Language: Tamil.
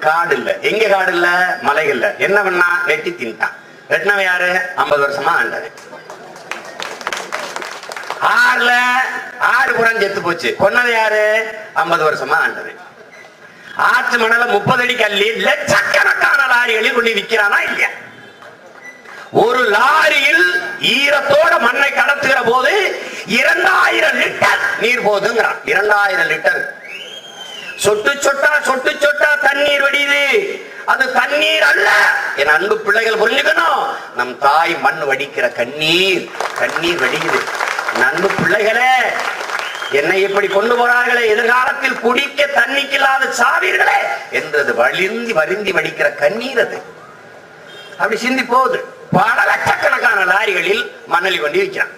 காடு இல்ல. எங்க காடு இல்ல? மலைகள்ல. என்ன பண்ணா? வெட்டி தின்ட்டான். வெட்டினவன் யாரு? 50 வருஷமா ஆண்டவன். ஆறுல ஆறு புறம் செத்து போச்சு. கொன்னது யாரு? 50 வருஷமா ஆண்டவன். ஆற்று மணல 30 அடி கல்லி லட்சக்கணக்கான லாரிகளில் கொண்டு விற்கிறானா இல்லையா? ஒரு லாரியில் ஈரத்தோட மண்ணை கடத்துகிற போது 2000 லிட்டர் நீர் போதுங்கிறான். 2000 லிட்டர். சொட்டு சொட்டா தண்ணீர் வடியுது. அது தண்ணீர் அல்ல. என் அன்பு பிள்ளைகள் புரிஞ்சுக்கணும். நம் தாய் மண் வடிக்கிற கண்ணீர் வடியுது. அன்பு பிள்ளைகளே, என்னை இப்படி கொண்டு போறார்களே, எதிர்காலத்தில் குடிக்க தண்ணிக்கு இல்லாத சாவீர்களே என்றது வருந்தி வடிக்கிற கண்ணீர். அது அப்படி சிந்தி போகுது. பல லட்சக்கணக்கான லாரிகளில் மண்ணலி கொண்டு வைக்கிறான்.